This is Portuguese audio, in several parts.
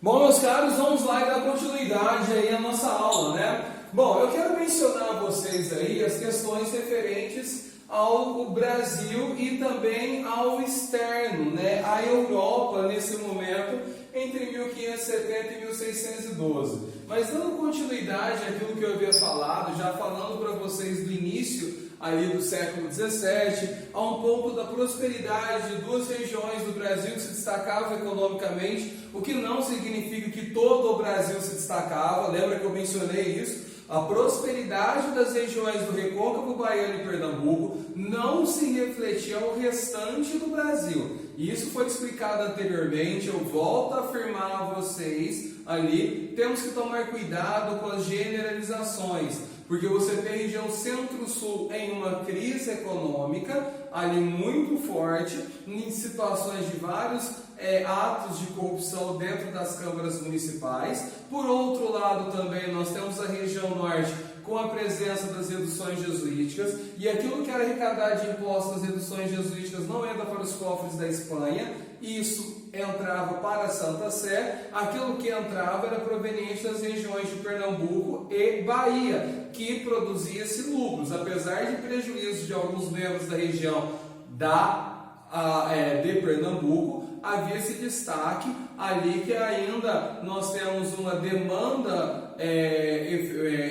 Bom, meus caros, vamos lá e dar continuidade aí à nossa aula, né? Bom, eu quero mencionar a vocês aí as questões referentes ao Brasil e também ao externo, né? A Europa, nesse momento, entre 1570 e 1612. Mas dando continuidade àquilo que eu havia falado, já falando para vocês do início ali do século XVII, a um pouco da prosperidade de duas regiões do Brasil que se destacavam economicamente, o que não significa que todo o Brasil se destacava, lembra que eu mencionei isso? A prosperidade das regiões do Recôncavo Baiano e Pernambuco não se refletia ao restante do Brasil. Isso foi explicado anteriormente, eu volto a afirmar a vocês ali, temos que tomar cuidado com as generalizações, porque você tem a região centro-sul em uma crise econômica, ali muito forte, em situações de vários atos de corrupção dentro das câmaras municipais. Por outro lado também nós temos a região norte com a presença das reduções jesuíticas, e aquilo que era arrecadado de impostos nas reduções jesuíticas não entra para os cofres da Espanha, isso entrava para a Santa Sé, aquilo que entrava era proveniente das regiões de Pernambuco e Bahia, que produzia-se lucros, apesar de prejuízos de alguns membros da região de Pernambuco, havia esse destaque ali que ainda nós temos uma demanda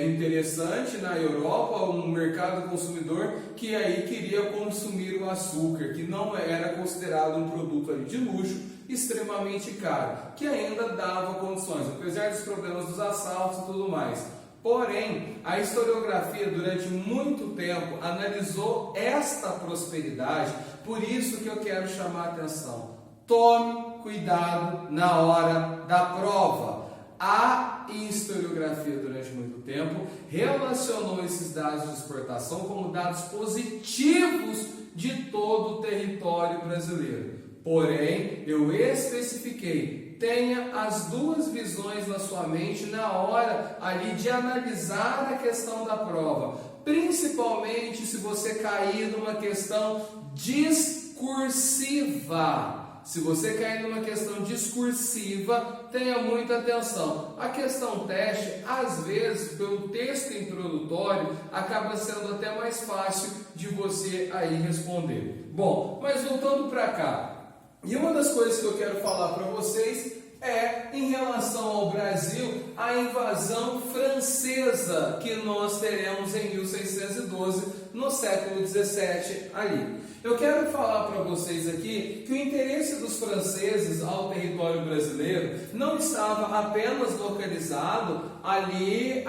interessante na Europa, um mercado consumidor que aí queria consumir o açúcar, que não era considerado um produto ali de luxo, extremamente caro, que ainda dava condições, apesar dos problemas dos assaltos e tudo mais. Porém, a historiografia durante muito tempo analisou esta prosperidade, por isso que eu quero chamar a atenção. Tome cuidado na hora da prova. A historiografia durante muito tempo relacionou esses dados de exportação como dados positivos de todo o território brasileiro. Porém, eu especifiquei, tenha as duas visões na sua mente na hora ali de analisar a questão da prova, principalmente se você cair numa questão discursiva. Se você cair numa questão discursiva, tenha muita atenção. A questão teste, às vezes, pelo texto introdutório, acaba sendo até mais fácil de você aí responder. Bom, mas voltando para cá, e uma das coisas que eu quero falar para vocês é em relação ao Brasil, a invasão francesa que nós teremos em 1612, no século XVII ali. Eu quero falar para vocês aqui que o interesse dos franceses ao território brasileiro não estava apenas localizado ali,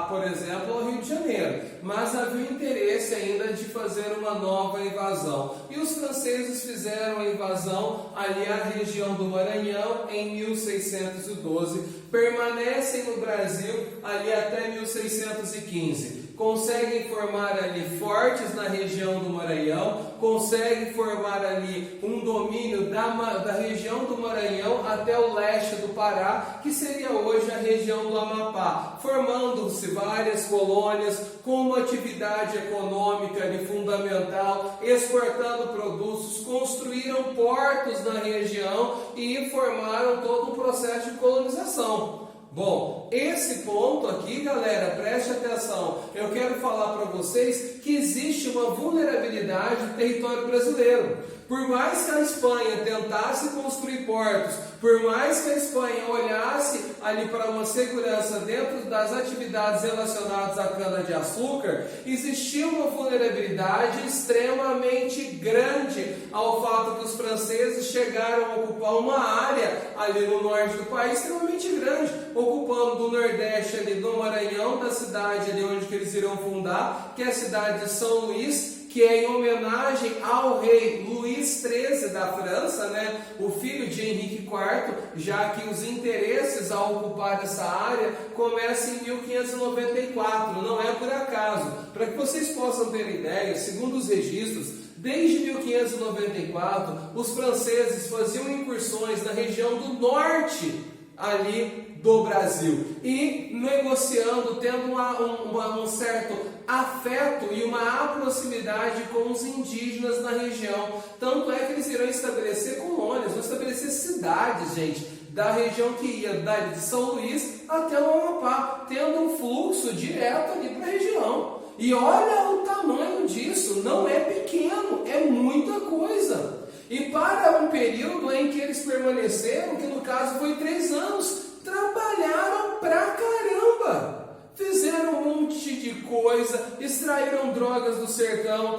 por exemplo, ao Rio de Janeiro, mas havia interesse ainda de fazer uma nova invasão. E os franceses fizeram a invasão ali à região do Maranhão em 1612, permanecem no Brasil ali até 1615. Conseguem formar ali fortes na região do Maranhão, conseguem formar ali um domínio da região do Maranhão até o leste do Pará, que seria hoje a região do Amapá, formando-se várias colônias com uma atividade econômica ali fundamental, exportando produtos, construíram portos na região e formaram todo um processo de colonização. Bom, esse ponto aqui, galera, preste atenção, eu quero falar para vocês que existe uma vulnerabilidade do território brasileiro. Por mais que a Espanha tentasse construir portos, por mais que a Espanha olhasse ali para uma segurança dentro das atividades relacionadas à cana-de-açúcar, existia uma vulnerabilidade extremamente grande ao fato que os franceses chegaram a ocupar uma área ali no norte do país extremamente grande, ocupando do nordeste ali do Maranhão, da cidade ali onde que eles irão fundar, que é a cidade de São Luís, que é em homenagem ao rei Luís XIII da França, né? O filho de Henrique IV, já que os interesses a ocupar essa área começam em 1594, não é por acaso. Para que vocês possam ter ideia, segundo os registros, desde 1594, os franceses faziam incursões na região do norte ali do Brasil e negociando, tendo um certo afeto e uma proximidade com os indígenas na região. Tanto é que eles irão estabelecer colônias, vão estabelecer cidades, gente, da região que ia dali de São Luís até o Amapá, tendo um fluxo direto ali para a região. E olha o tamanho disso, não é pequeno, é muita coisa. E para um período em que eles permaneceram, que no caso foi 3 anos, trabalharam pra caramba. Fizeram um monte de coisa, extraíram drogas do sertão,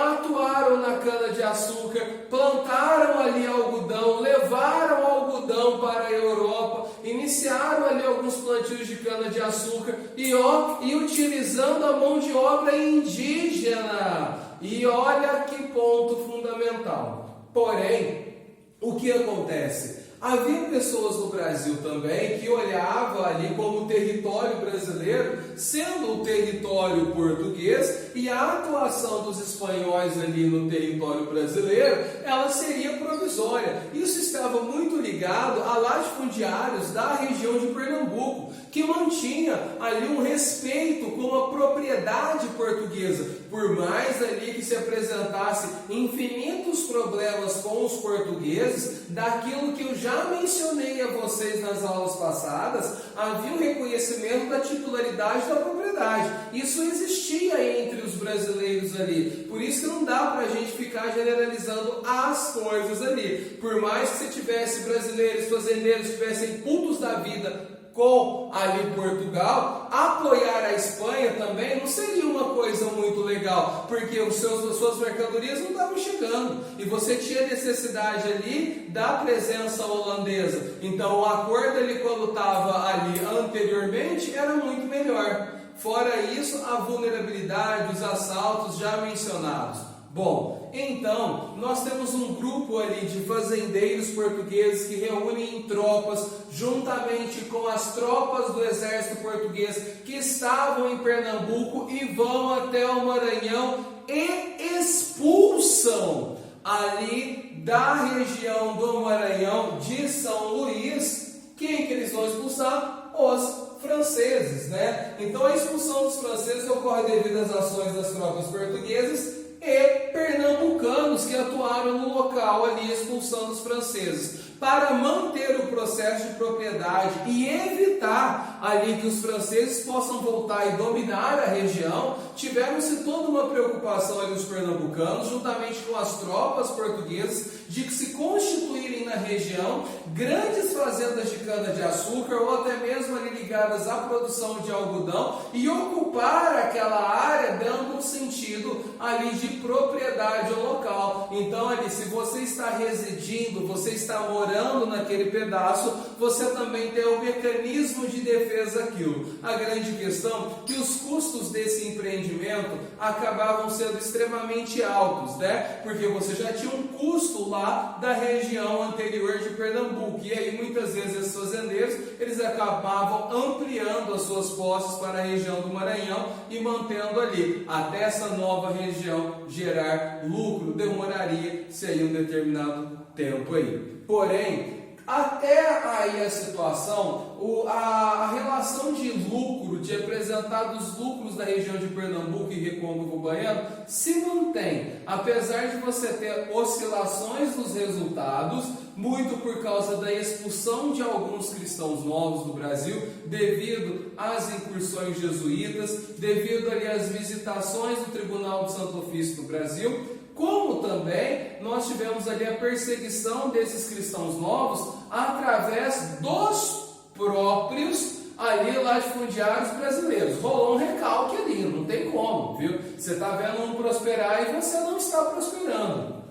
atuaram na cana-de-açúcar, plantaram ali algodão, levaram algodão para a Europa, iniciaram ali alguns plantios de cana-de-açúcar e utilizando a mão de obra indígena. E olha que ponto fundamental. Porém, o que acontece? Havia pessoas no Brasil também que olhavam ali como o território brasileiro sendo o território português, e a atuação dos espanhóis ali no território brasileiro, ela seria provisória. Isso estava muito ligado a latifundiários da região de Pernambuco, que mantinha ali um respeito com a propriedade portuguesa, por mais ali que se apresentasse infinitos problemas com os portugueses, daquilo que eu já mencionei a vocês nas aulas passadas, havia um reconhecimento da titularidade da propriedade. Isso existia entre os brasileiros ali, por isso que não dá para a gente ficar generalizando as coisas ali. Por mais que você tivesse brasileiros, fazendeiros, tivessem putos da vida com ali Portugal, apoiar a Espanha também não seria uma coisa muito legal, porque as suas mercadorias não estavam chegando e você tinha necessidade ali da presença holandesa. Então o acordo ali, quando estava ali anteriormente, era muito melhor. Fora isso, a vulnerabilidade, os assaltos já mencionados. Bom, então, nós temos um grupo ali de fazendeiros portugueses que reúnem em tropas, juntamente com as tropas do exército português que estavam em Pernambuco, e vão até o Maranhão e expulsam ali da região do Maranhão, de São Luís. Quem que eles vão expulsar? Os franceses, né? Então a expulsão dos franceses ocorre devido às ações das tropas portuguesas e pernambucanos que atuaram no local ali expulsando os franceses, para manter o processo de propriedade e evitar ali que os franceses possam voltar e dominar a região. Tiveram-se toda uma preocupação ali os pernambucanos, juntamente com as tropas portuguesas, de que se constituírem na região grandes fazendas de cana-de-açúcar, ou até mesmo ali ligadas à produção de algodão, e ocupar aquela área dando um sentido ali de propriedade ao local. Então ali, se você está residindo, você está morando naquele pedaço, você também tem um mecanismo de defesa daquilo. A grande questão é que os custos desse empreendimento acabavam sendo extremamente altos, né? Porque você já tinha um custo lá da região anterior de Pernambuco, e aí muitas vezes esses fazendeiros, eles acabavam ampliando as suas posses para a região do Maranhão e mantendo ali, até essa nova região gerar lucro. Demoraria-se aí um determinado tempo aí. Porém, até aí a situação, a relação de lucro, de apresentar dos lucros da região de Pernambuco e Recôncavo Baiano, se mantém, apesar de você ter oscilações nos resultados, muito por causa da expulsão de alguns cristãos novos do Brasil, devido às incursões jesuítas, devido ali às visitações do Tribunal do Santo Ofício do Brasil, como também nós tivemos ali a perseguição desses cristãos novos através dos próprios ali latifundiários brasileiros. Rolou um recalque ali, não tem como, viu? Você está vendo um prosperar e você não está prosperando.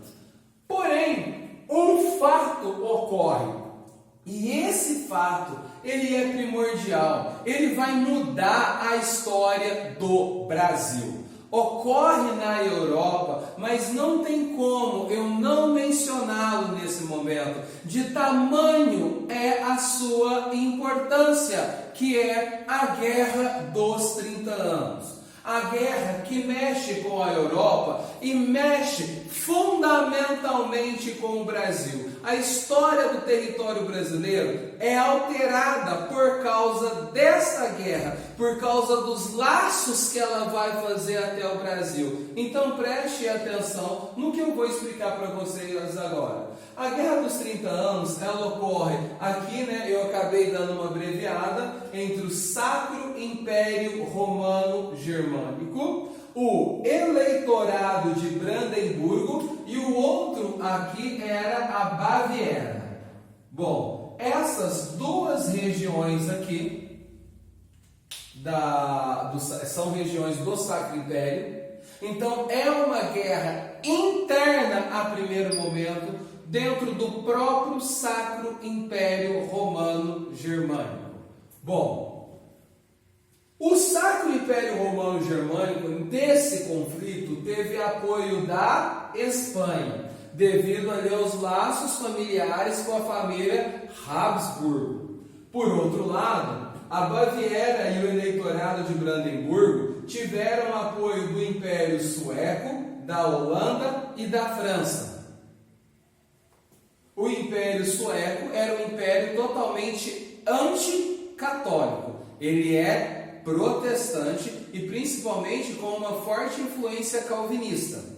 Porém, um fato ocorre, e esse fato, ele é primordial, ele vai mudar a história do Brasil. Ocorre na Europa, mas não tem como eu não mencioná-lo nesse momento. De tamanho é a sua importância, que é a Guerra dos 30 Anos. A guerra que mexe com a Europa e mexe fundamentalmente com o Brasil. A história do território brasileiro é alterada por causa dessa guerra, por causa dos laços que ela vai fazer até o Brasil. Então preste atenção no que eu vou explicar para vocês agora. A Guerra dos 30 Anos, ela ocorre aqui, eu acabei dando uma abreviada, entre o Sacro Império Romano Germânico, o Eleitorado de Brandemburgo e o outro aqui era a Baviera. Bom, essas duas regiões aqui são regiões do Sacro Império. Então é uma guerra interna a primeiro momento dentro do próprio Sacro Império Romano Germânico. Bom, o Sacro Império Romano Germânico, nesse conflito, teve apoio da Espanha, devido ali aos laços familiares com a família Habsburgo. Por outro lado, a Baviera e o Eleitorado de Brandemburgo tiveram apoio do Império Sueco, da Holanda e da França. O Império Sueco era um império totalmente anticatólico. Ele é protestante e principalmente com uma forte influência calvinista.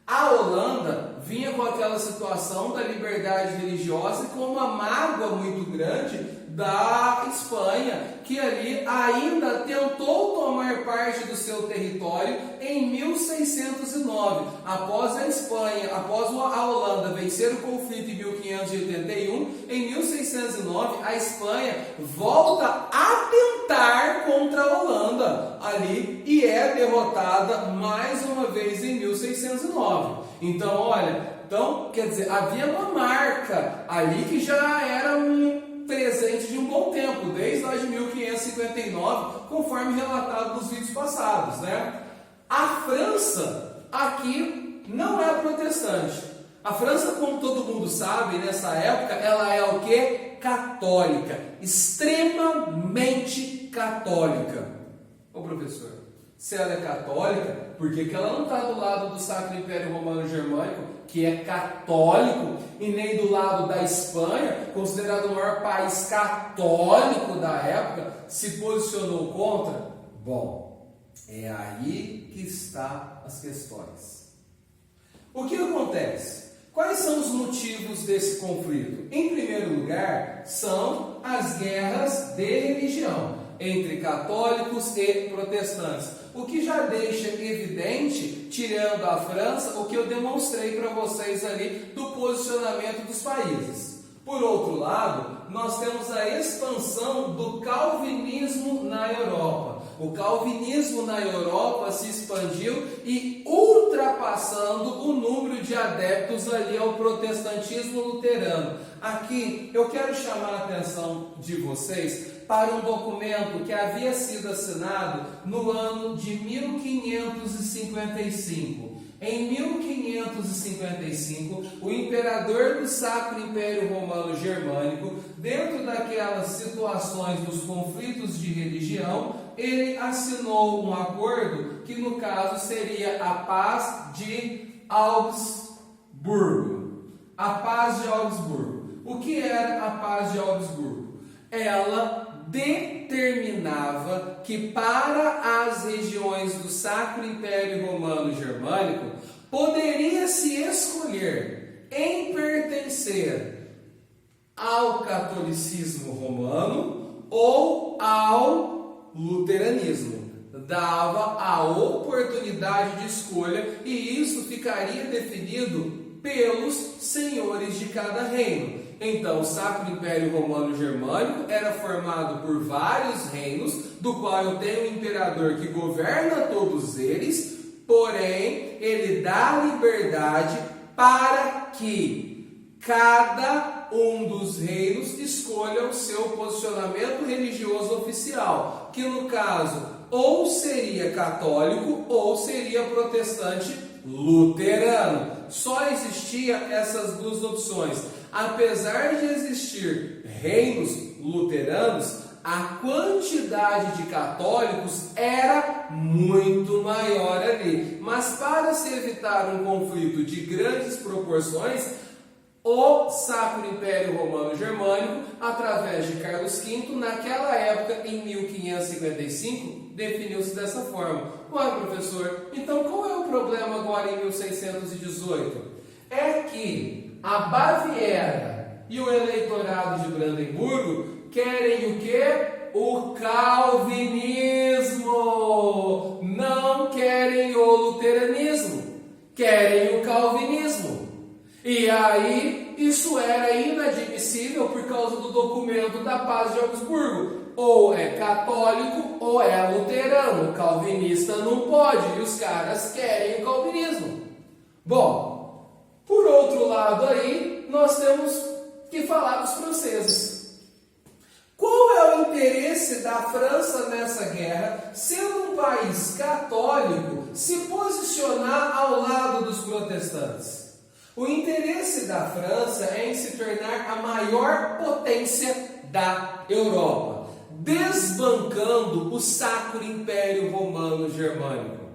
A Holanda vinha com aquela situação da liberdade religiosa e com uma mágoa muito grande da Espanha, que ali ainda tentou tomar parte do seu território em 1609. Após a Holanda vencer o conflito em 1581, em 1609 a Espanha volta a tentar contra a Holanda ali e é derrotada mais uma vez em 1609. Então, quer dizer, havia uma marca ali que já era presente de um bom tempo, desde lá de 1559, conforme relatado nos vídeos passados, A França aqui não é protestante. A França, como todo mundo sabe, nessa época, ela é o quê? Católica, extremamente católica. Ô professor, se ela é católica, por que ela não está do lado do Sacro Império Romano Germânico, que é católico, e nem do lado da Espanha, considerado o maior país católico da época, se posicionou contra? Bom, é aí que estão as questões. O que acontece? Quais são os motivos desse conflito? Em primeiro lugar, são as guerras de religião entre católicos e protestantes, o que já deixa evidente, tirando a França, o que eu demonstrei para vocês ali do posicionamento dos países. Por outro lado, nós temos a expansão do calvinismo na Europa. O calvinismo na Europa se expandiu e ultrapassando o número de adeptos ali ao protestantismo luterano. Aqui eu quero chamar a atenção de vocês para um documento que havia sido assinado no ano de 1555. Em 1555, o imperador do Sacro Império Romano Germânico, dentro daquelas situações dos conflitos de religião, ele assinou um acordo que no caso seria a Paz de Augsburgo. A Paz de Augsburgo. O que era a Paz de Augsburgo? Ela determinava que para as regiões do Sacro Império Romano Germânico poderia se escolher em pertencer ao catolicismo romano ou ao luteranismo. Dava a oportunidade de escolha e isso ficaria definido pelos senhores de cada reino. Então, o Sacro Império Romano Germânico era formado por vários reinos, do qual eu tenho um imperador que governa todos eles, porém, ele dá liberdade para que cada um dos reinos escolha o seu posicionamento religioso oficial, que no caso, ou seria católico ou seria protestante luterano. Só existia essas duas opções. Apesar de existir reinos luteranos, a quantidade de católicos era muito maior ali. Mas para se evitar um conflito de grandes proporções, o Sacro Império Romano Germânico, através de Carlos V, naquela época, em 1555, definiu-se dessa forma. Ué, professor, então qual é o problema agora em 1618? É que a Baviera e o eleitorado de Brandemburgo querem o quê? O calvinismo. Não querem o luteranismo, querem o calvinismo. E aí, isso era inadmissível por causa do documento da Paz de Augsburgo. Ou é católico ou é luterano. O calvinista não pode, e os caras querem o calvinismo. Bom, por outro lado aí, nós temos que falar dos franceses. Qual é o interesse da França nessa guerra, sendo um país católico, se posicionar ao lado dos protestantes? O interesse da França é em se tornar a maior potência da Europa, desbancando o Sacro Império Romano Germânico.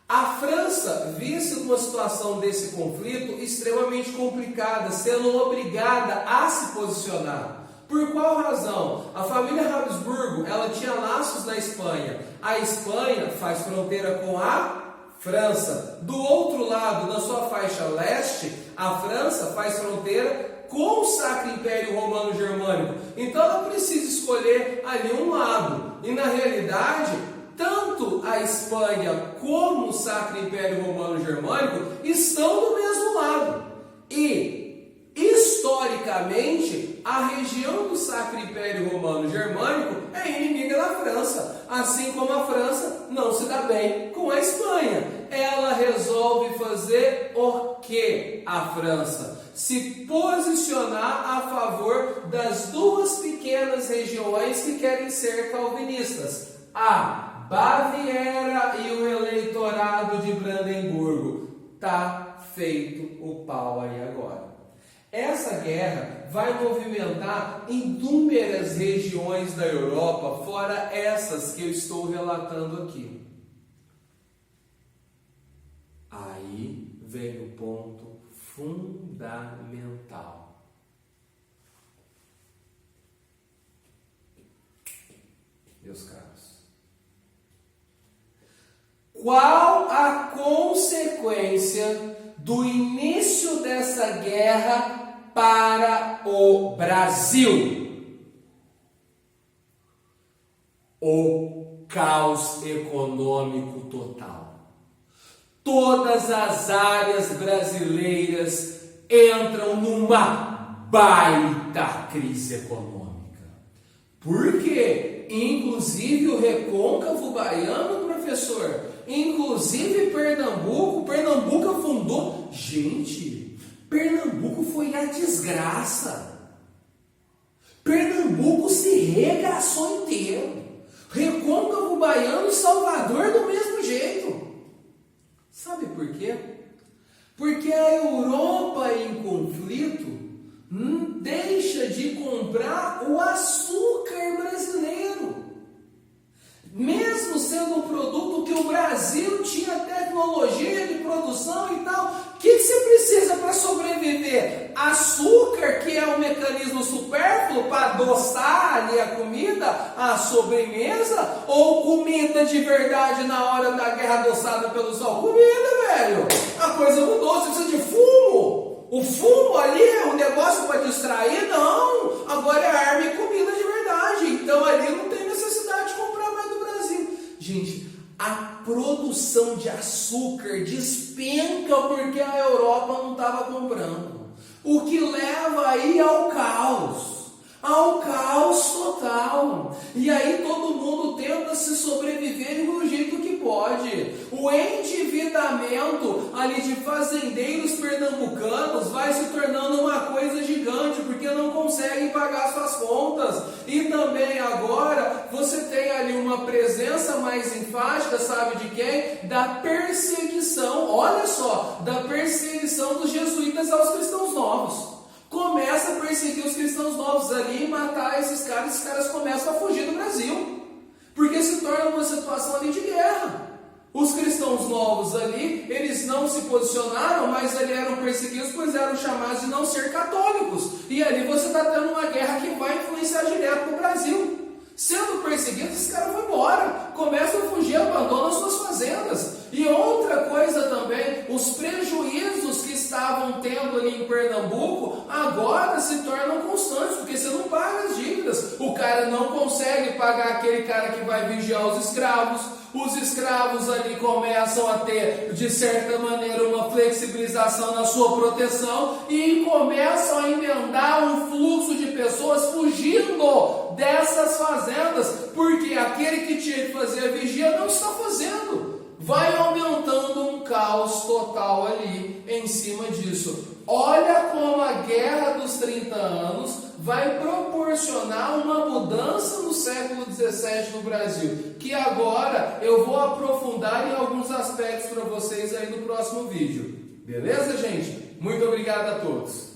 A França via-se numa situação desse conflito extremamente complicada, sendo obrigada a se posicionar. Por qual razão? A família Habsburgo, ela tinha laços na Espanha. A Espanha faz fronteira com a França. Do outro lado, na sua faixa leste, a França faz fronteira com o Sacro Império Romano Germânico. Então ela precisa escolher ali um lado. E na realidade, tanto a Espanha como o Sacro Império Romano Germânico estão do mesmo lado. E historicamente, a região do Sacro Império Romano Germânico é inimiga da França, assim como a França não se dá bem com a Espanha. Ela resolve fazer o que a França? Se posicionar a favor das duas pequenas regiões que querem ser calvinistas, a Baviera e o eleitorado de Brandemburgo. Tá feito o pau aí agora. Essa guerra vai movimentar inúmeras regiões da Europa, fora essas que eu estou relatando aqui. Aí vem o ponto fundamental. Meus caros, qual a consequência do início dessa guerra para o Brasil? O caos econômico total. Todas as áreas brasileiras entram numa baita crise econômica. Por quê? Inclusive o recôncavo baiano, professor, inclusive Pernambuco afundou. Gente, Pernambuco foi a desgraça. Pernambuco se regaçou inteiro. Recôncavo baiano e Salvador do mesmo jeito. Sabe por quê? Porque a Europa em conflito deixa de comprar o açúcar brasileiro. Mesmo sendo um produto que o Brasil tinha tecnologia de produção e tal, o que você precisa para sobreviver? Açúcar, que é um mecanismo supérfluo para adoçar ali a comida, a sobremesa, ou comida de verdade na hora da guerra adoçada pelo sol? Comida, velho! A coisa mudou, você precisa de fumo. O fumo ali é um negócio para distrair? Não! Agora é arma e comida de verdade. Então ali não tem necessidade de comprar mais do Brasil. Gente, a produção de açúcar despenca porque a Europa não estava comprando. O que leva aí ao caos total. E aí todo mundo tenta se sobreviver do jeito que pode. O endividamento ali de fazendeiros pernambucanos vai se tornando uma coisa gigante, porque não conseguem pagar suas contas. E também agora você tem ali uma presença mais enfática, sabe de quem? Da perseguição, olha só, da perseguição dos jesuítas aos cristãos novos. começa a perseguir os cristãos novos ali e matar esses caras começam a fugir do Brasil, porque se torna uma situação ali de guerra. Os cristãos novos ali, eles não se posicionaram, mas ali eram perseguidos, pois eram chamados de não ser católicos. E ali você está tendo uma guerra que vai influenciar direto no Brasil. Sendo perseguidos, esses caras vão embora, começam a fugir, abandonam suas fazendas. E outra coisa também, os prejuízos que estavam tendo ali em Pernambuco, agora se tornam constantes, porque você não paga as dívidas. O cara não consegue pagar aquele cara que vai vigiar os escravos. Os escravos ali começam a ter, de certa maneira, uma flexibilização na sua proteção e começam a emendar um fluxo de pessoas fugindo dessas fazendas, porque aquele que tinha que fazer a vigia não está fazendo. Vai aumentando um caos total ali em cima disso. Olha como a Guerra dos 30 anos vai proporcionar uma mudança no século XVII no Brasil, que agora eu vou aprofundar em alguns aspectos para vocês aí no próximo vídeo. Beleza, gente? Muito obrigado a todos!